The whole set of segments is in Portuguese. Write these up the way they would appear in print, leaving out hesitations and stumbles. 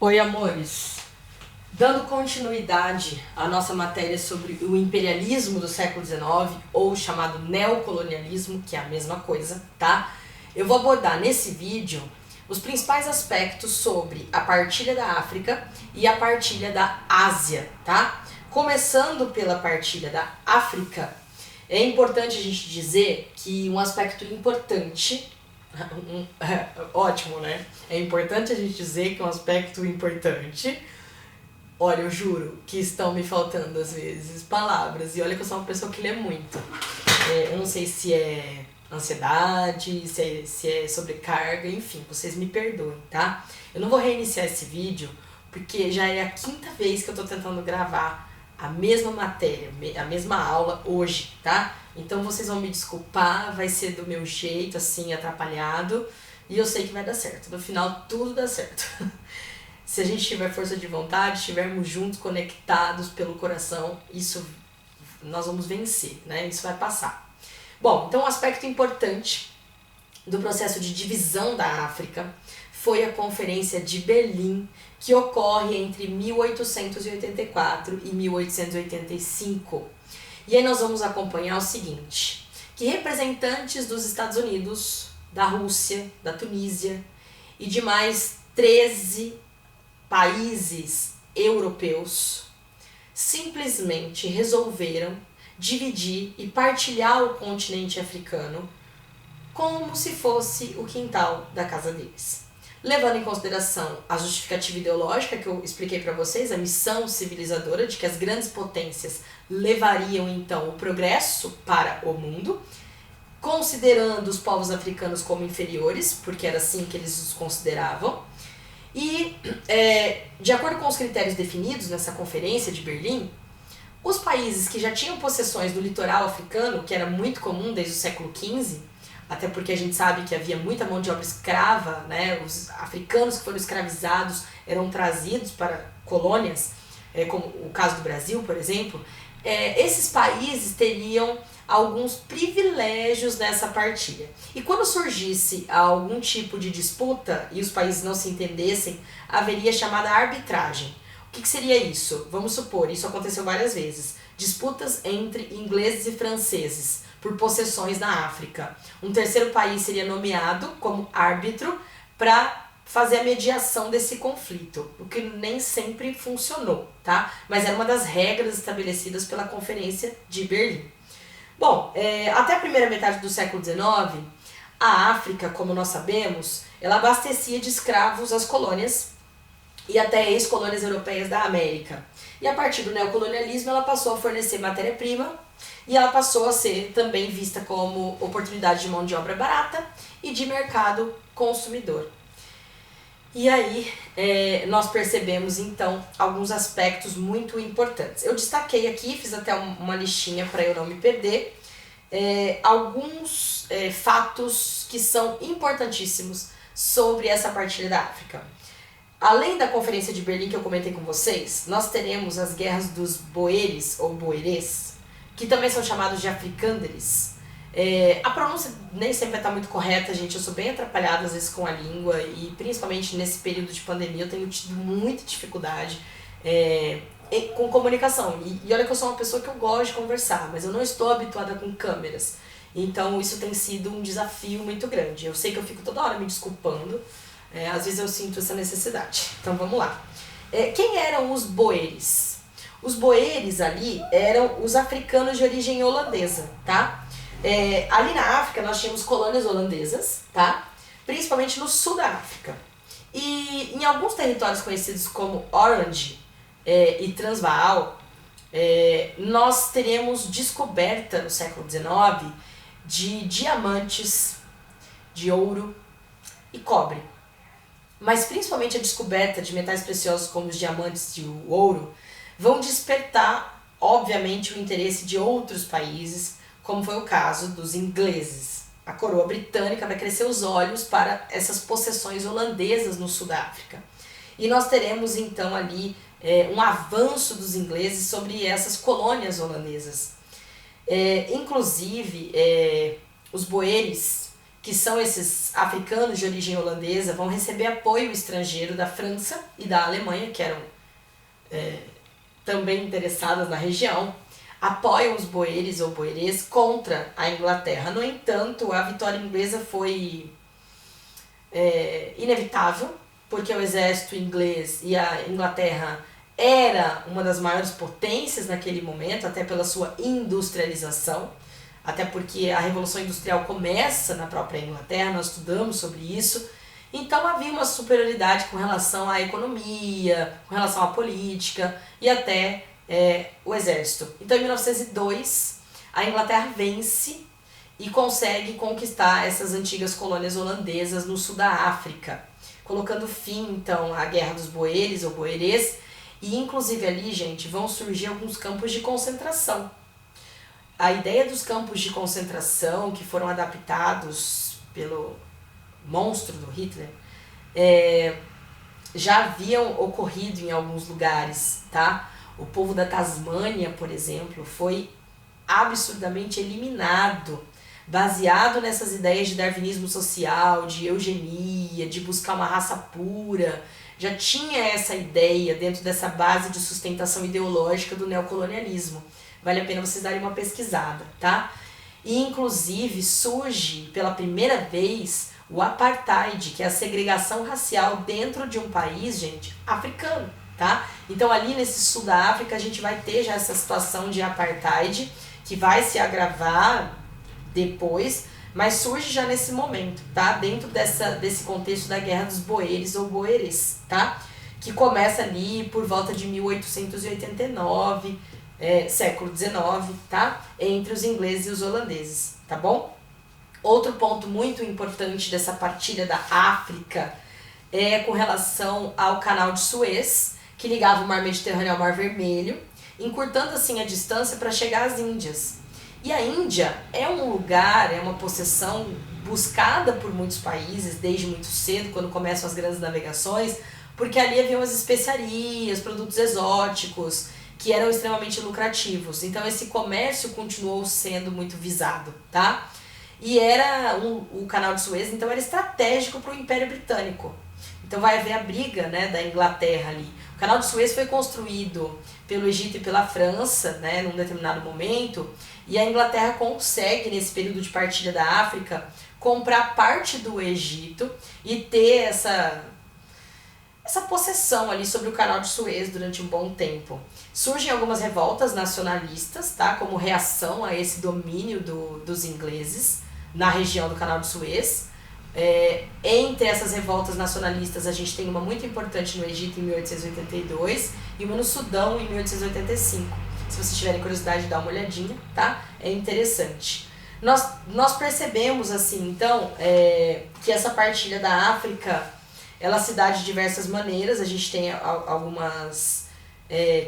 Oi, amores. Dando continuidade à nossa matéria sobre o imperialismo do século XIX, ou chamado neocolonialismo, que é a mesma coisa, tá? Eu vou abordar nesse vídeo os principais aspectos sobre a partilha da África e a partilha da Ásia, tá? Começando pela partilha da África, é importante a gente dizer que um aspecto importante ótimo, né? É importante a gente dizer que é um aspecto importante. Olha, eu juro que estão me faltando às vezes palavras. E olha que eu sou uma pessoa que lê muito. Eu não sei se é ansiedade, se é sobrecarga, enfim, vocês me perdoem, tá? Eu não vou reiniciar esse vídeo porque já é a quinta vez que eu tô tentando gravar a mesma matéria, a mesma aula hoje, tá? Então vocês vão me desculpar, vai ser do meu jeito, assim, atrapalhado, e eu sei que vai dar certo. No final, tudo dá certo. Se a gente tiver força de vontade, estivermos juntos, conectados pelo coração, isso nós vamos vencer, né? Isso vai passar. Bom, então um aspecto importante do processo de divisão da África foi a Conferência de Berlim, que ocorre entre 1884 e 1885. E aí nós vamos acompanhar o seguinte, que representantes dos Estados Unidos, da Rússia, da Tunísia e de mais 13 países europeus simplesmente resolveram dividir e partilhar o continente africano como se fosse o quintal da casa deles. Levando em consideração a justificativa ideológica que eu expliquei para vocês, a missão civilizadora de que as grandes potências levariam então o progresso para o mundo, considerando os povos africanos como inferiores, porque era assim que eles os consideravam, e de acordo com os critérios definidos nessa conferência de Berlim, os países que já tinham possessões no litoral africano, que era muito comum desde o século XV, até porque a gente sabe que havia muita mão de obra escrava, né? Os africanos que foram escravizados eram trazidos para colônias, como o caso do Brasil, por exemplo. Esses países teriam alguns privilégios nessa partilha. E quando surgisse algum tipo de disputa e os países não se entendessem, haveria chamada arbitragem. O que seria isso? Vamos supor, isso aconteceu várias vezes. Disputas entre ingleses e franceses por possessões na África. Um terceiro país seria nomeado como árbitro para fazer a mediação desse conflito, o que nem sempre funcionou, tá? Mas era uma das regras estabelecidas pela Conferência de Berlim. Bom, até a primeira metade do século XIX, a África, como nós sabemos, ela abastecia de escravos as colônias e até ex-colônias europeias da América. E a partir do neocolonialismo ela passou a fornecer matéria-prima e ela passou a ser também vista como oportunidade de mão de obra barata e de mercado consumidor. E aí nós percebemos então alguns aspectos muito importantes. Eu destaquei aqui, fiz até uma listinha para eu não me perder, alguns fatos que são importantíssimos sobre essa partilha da África. Além da Conferência de Berlim que eu comentei com vocês, nós teremos as guerras dos Boeres ou Boerês, que também são chamados de Africânderes. A pronúncia nem sempre está muito correta, gente, eu sou bem atrapalhada às vezes com a língua e principalmente nesse período de pandemia eu tenho tido muita dificuldade com comunicação. E olha que eu sou uma pessoa que eu gosto de conversar, mas eu não estou habituada com câmeras, então isso tem sido um desafio muito grande. Eu sei que eu fico toda hora me desculpando, às vezes eu sinto essa necessidade. Então vamos lá. Quem eram os Boeres? Os Boeres ali eram os africanos de origem holandesa, tá? Ali na África nós tínhamos colônias holandesas, tá? Principalmente no sul da África. E em alguns territórios conhecidos como Orange e Transvaal, nós teremos descoberta no século XIX de diamantes, de ouro e cobre. Mas principalmente a descoberta de metais preciosos como os diamantes e o ouro vão despertar, obviamente, o interesse de outros países, como foi o caso dos ingleses. A coroa britânica vai crescer os olhos para essas possessões holandesas no sul da África. E nós teremos então ali um avanço dos ingleses sobre essas colônias holandesas. Inclusive, os boeres que são esses africanos de origem holandesa, vão receber apoio estrangeiro da França e da Alemanha, que eram também interessadas na região, apoiam os boeres ou boerês contra a Inglaterra. No entanto, a vitória inglesa foi inevitável, porque o exército inglês e a Inglaterra era uma das maiores potências naquele momento, até pela sua industrialização, até porque a Revolução Industrial começa na própria Inglaterra, nós estudamos sobre isso. Então havia uma superioridade com relação à economia, com relação à política e até o exército. Então em 1902 a Inglaterra vence e consegue conquistar essas antigas colônias holandesas no sul da África, colocando fim então à Guerra dos Boeres ou Boerês, e inclusive ali, gente, vão surgir alguns campos de concentração. A ideia dos campos de concentração que foram adaptados pelo monstro do Hitler já haviam ocorrido em alguns lugares, tá? O povo da Tasmânia, por exemplo, foi absurdamente eliminado, baseado nessas ideias de darwinismo social, de eugenia, de buscar uma raça pura. Já tinha essa ideia dentro dessa base de sustentação ideológica do neocolonialismo. Vale a pena vocês darem uma pesquisada, tá? E inclusive surge pela primeira vez o apartheid, que é a segregação racial dentro de um país, gente, africano, tá? Então ali nesse sul da África a gente vai ter já essa situação de apartheid, que vai se agravar depois, mas surge já nesse momento, tá? Dentro desse contexto da Guerra dos Boeres ou Boerês, tá? Que começa ali por volta de 1889, século XIX, tá? Entre os ingleses e os holandeses, tá bom? Outro ponto muito importante dessa partilha da África é com relação ao Canal de Suez, que ligava o Mar Mediterrâneo ao Mar Vermelho, encurtando assim a distância para chegar às Índias. E a Índia é um lugar, é uma possessão buscada por muitos países desde muito cedo, quando começam as grandes navegações, porque ali haviam as especiarias, produtos exóticos, que eram extremamente lucrativos. Então esse comércio continuou sendo muito visado, tá? E era o Canal de Suez, então era estratégico para o Império Britânico. Então vai haver a briga, né, da Inglaterra ali. O Canal de Suez foi construído pelo Egito e pela França, né, num determinado momento, e a Inglaterra consegue, nesse período de partilha da África, comprar parte do Egito e ter essa possessão ali sobre o Canal de Suez durante um bom tempo. Surgem algumas revoltas nacionalistas, tá, como reação a esse domínio dos ingleses na região do Canal de Suez. Entre essas revoltas nacionalistas a gente tem uma muito importante no Egito em 1882 e uma no Sudão em 1885. Se vocês tiverem curiosidade, dá uma olhadinha, tá? É interessante. Nós percebemos assim, então, que essa partilha da África ela se dá de diversas maneiras. A gente tem algumas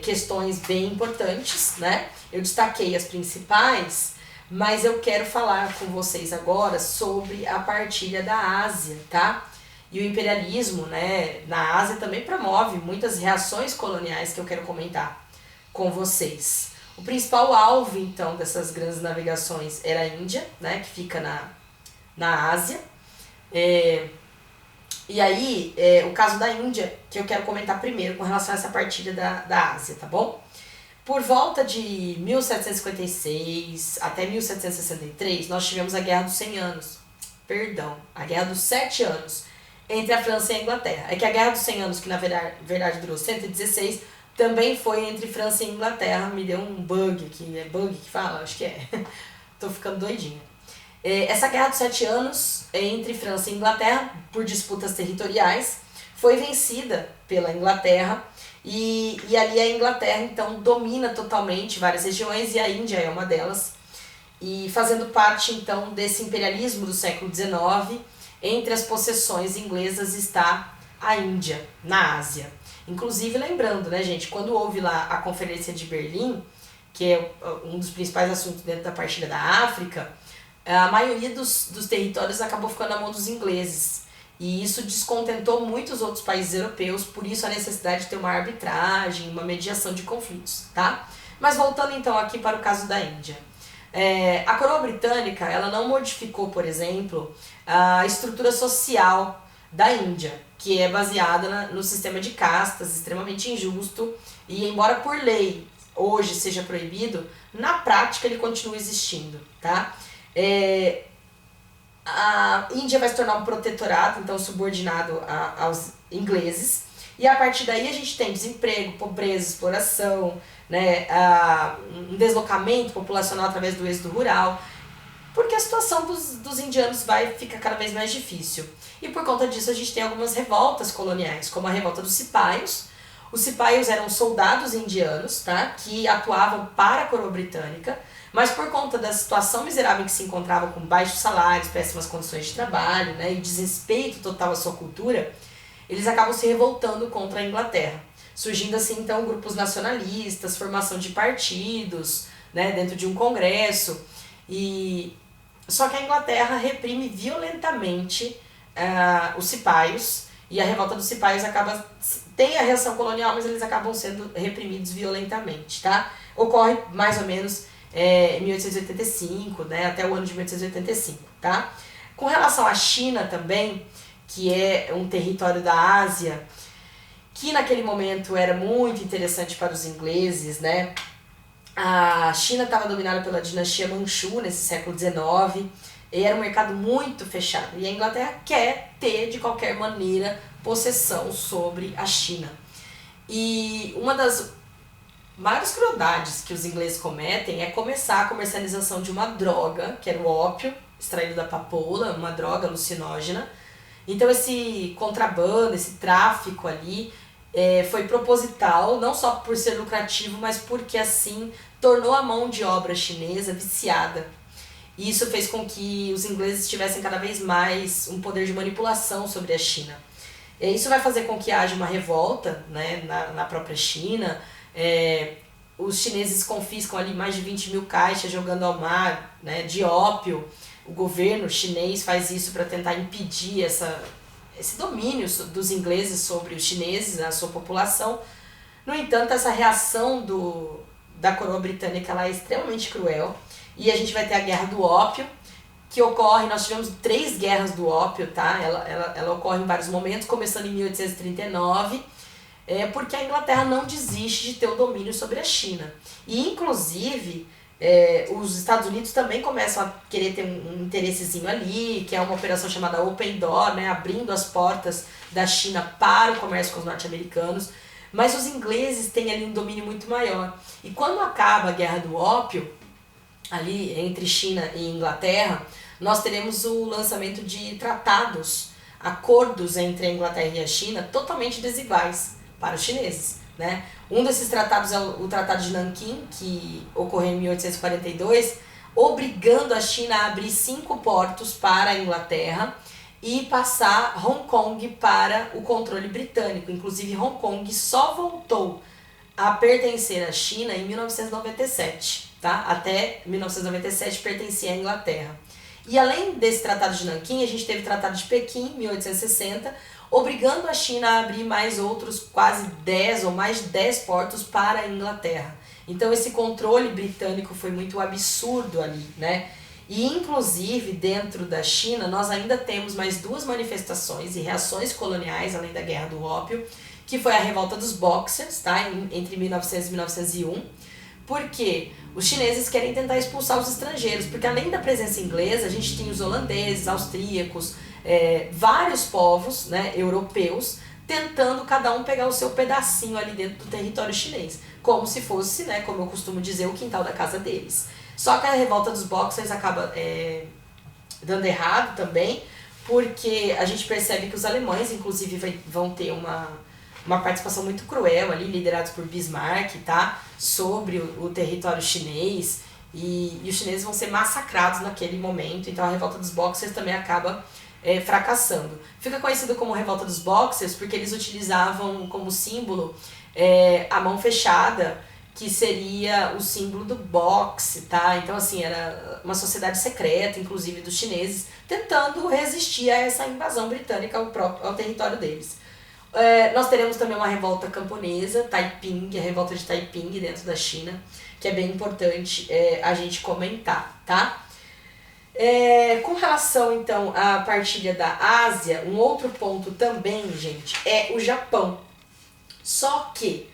questões bem importantes, né? Eu destaquei as principais, mas eu quero falar com vocês agora sobre a partilha da Ásia, tá? E o imperialismo, né, na Ásia também promove muitas reações coloniais que eu quero comentar com vocês. O principal alvo, então, dessas grandes navegações era a Índia, né, que fica na Ásia. E aí, o caso da Índia, que eu quero comentar primeiro com relação a essa partilha da Ásia, tá bom? Por volta de 1756 até 1763, nós tivemos a Guerra dos 100 Anos. Perdão, a Guerra dos 7 Anos entre a França e a Inglaterra. É que a Guerra dos 100 Anos, que na verdade durou 116, também foi entre França e Inglaterra. Me deu um bug aqui, é bug que fala? Acho que é. Tô ficando doidinha. Essa Guerra dos 7 Anos entre França e Inglaterra, por disputas territoriais, foi vencida pela Inglaterra. E ali a Inglaterra, então, domina totalmente várias regiões, e a Índia é uma delas. E fazendo parte, então, desse imperialismo do século XIX, entre as possessões inglesas está a Índia, na Ásia. Inclusive, lembrando, né, gente, quando houve lá a Conferência de Berlim, que é um dos principais assuntos dentro da partilha da África, a maioria dos territórios acabou ficando na mão dos ingleses. E isso descontentou muitos outros países europeus, por isso a necessidade de ter uma arbitragem, uma mediação de conflitos, tá? Mas voltando então aqui para o caso da Índia. A coroa britânica, ela não modificou, por exemplo, a estrutura social da Índia, que é baseada no sistema de castas, extremamente injusto, e embora por lei hoje seja proibido, na prática ele continua existindo, tá? A Índia vai se tornar um protetorado, então subordinado aos ingleses, e a partir daí a gente tem desemprego, pobreza, exploração, né, um deslocamento populacional através do êxodo rural, porque a situação dos indianos vai ficar cada vez mais difícil. E por conta disso a gente tem algumas revoltas coloniais, como a revolta dos cipaios. Os cipaios eram soldados indianos, tá, que atuavam para a coroa britânica, mas por conta da situação miserável em que se encontravam, com baixos salários, péssimas condições de trabalho, né, e desrespeito total à sua cultura, eles acabam se revoltando contra a Inglaterra. Surgindo assim então grupos nacionalistas, formação de partidos, né, dentro de um congresso. Só que a Inglaterra reprime violentamente os cipaios, e a revolta dos cipaios tem a reação colonial, mas eles acabam sendo reprimidos violentamente, tá? Ocorre mais ou menos em 1885, né, até o ano de 1885, tá? Com relação à China também, que é um território da Ásia, que naquele momento era muito interessante para os ingleses, né? A China estava dominada pela dinastia Manchu nesse século XIX, e era um mercado muito fechado, e a Inglaterra quer ter de qualquer maneira possessão sobre a China. E uma das maiores crueldades que os ingleses cometem é começar a comercialização de uma droga, que era o ópio, extraído da papoula, uma droga alucinógena. Então esse contrabando, esse tráfico ali foi proposital, não só por ser lucrativo, mas porque assim tornou a mão de obra chinesa viciada. E isso fez com que os ingleses tivessem cada vez mais um poder de manipulação sobre a China. Isso vai fazer com que haja uma revolta, né, na própria China. Os chineses confiscam ali mais de 20 mil caixas jogando ao mar, né, de ópio. O governo chinês faz isso para tentar impedir esse domínio dos ingleses sobre os chineses, a sua população. No entanto, essa reação da coroa britânica ela é extremamente cruel, e a gente vai ter a Guerra do Ópio, que ocorre, nós tivemos 3 guerras do ópio, tá? Ela ocorre em vários momentos, começando em 1839, porque a Inglaterra não desiste de ter o domínio sobre a China. E, inclusive, os Estados Unidos também começam a querer ter um interessezinho ali, que é uma operação chamada Open Door, né? Abrindo as portas da China para o comércio com os norte-americanos. Mas os ingleses têm ali um domínio muito maior. E quando acaba a Guerra do Ópio, ali entre China e Inglaterra, nós teremos o lançamento de tratados, acordos entre a Inglaterra e a China totalmente desiguais para os chineses, né? Um desses tratados é o Tratado de Nanquim, que ocorreu em 1842, obrigando a China a abrir 5 portos para a Inglaterra e passar Hong Kong para o controle britânico. Inclusive, Hong Kong só voltou a pertencer à China em 1997, tá? Até 1997 pertencia à Inglaterra. E além desse Tratado de Nanquim, a gente teve o Tratado de Pequim, em 1860, obrigando a China a abrir mais outros quase 10 ou mais de 10 portos para a Inglaterra. Então esse controle britânico foi muito absurdo ali, né? E inclusive dentro da China nós ainda temos mais 2 manifestações e reações coloniais, além da Guerra do Ópio, que foi a Revolta dos Boxers, tá? Entre 1900 e 1901, porque os chineses querem tentar expulsar os estrangeiros, porque além da presença inglesa, a gente tinha os holandeses, austríacos, vários povos, né, europeus, tentando cada um pegar o seu pedacinho ali dentro do território chinês, como se fosse, né, como eu costumo dizer, o quintal da casa deles. Só que a Revolta dos Boxers acaba dando errado também, porque a gente percebe que os alemães, inclusive, vão ter uma participação muito cruel ali, liderados por Bismarck, tá? Sobre o território chinês, e os chineses vão ser massacrados naquele momento, então a Revolta dos Boxers também acaba fracassando. Fica conhecido como Revolta dos Boxers porque eles utilizavam como símbolo a mão fechada, que seria o símbolo do boxe, tá? Então, assim, era uma sociedade secreta, inclusive dos chineses, tentando resistir a essa invasão britânica ao território deles. Nós teremos também uma revolta camponesa, Taiping, a revolta de Taiping dentro da China, que é bem importante a gente comentar, tá? Com relação, então, à partilha da Ásia, um outro ponto também, gente, é o Japão. Só que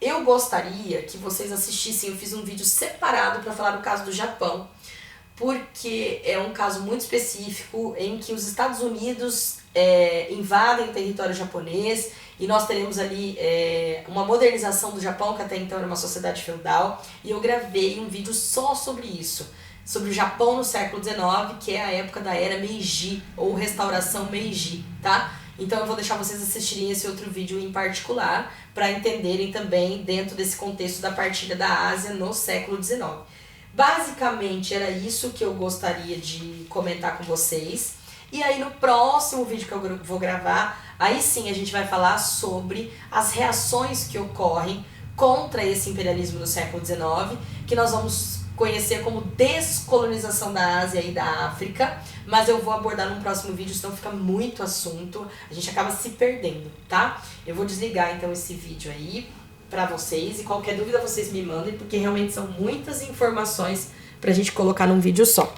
eu gostaria que vocês assistissem, eu fiz um vídeo separado para falar do caso do Japão, porque é um caso muito específico em que os Estados Unidos invadem o território japonês e nós teremos ali uma modernização do Japão, que até então era uma sociedade feudal, e eu gravei um vídeo só sobre isso, sobre o Japão no século XIX, que é a época da era Meiji, ou restauração Meiji, tá? Então eu vou deixar vocês assistirem esse outro vídeo em particular, para entenderem também dentro desse contexto da partilha da Ásia no século XIX. Basicamente era isso que eu gostaria de comentar com vocês. E aí no próximo vídeo que eu vou gravar, aí sim a gente vai falar sobre as reações que ocorrem contra esse imperialismo do século XIX, que nós vamos conhecer como descolonização da Ásia e da África, mas eu vou abordar num próximo vídeo, senão fica muito assunto, a gente acaba se perdendo, tá? Eu vou desligar então esse vídeo aí pra vocês, e qualquer dúvida vocês me mandem, porque realmente são muitas informações pra gente colocar num vídeo só.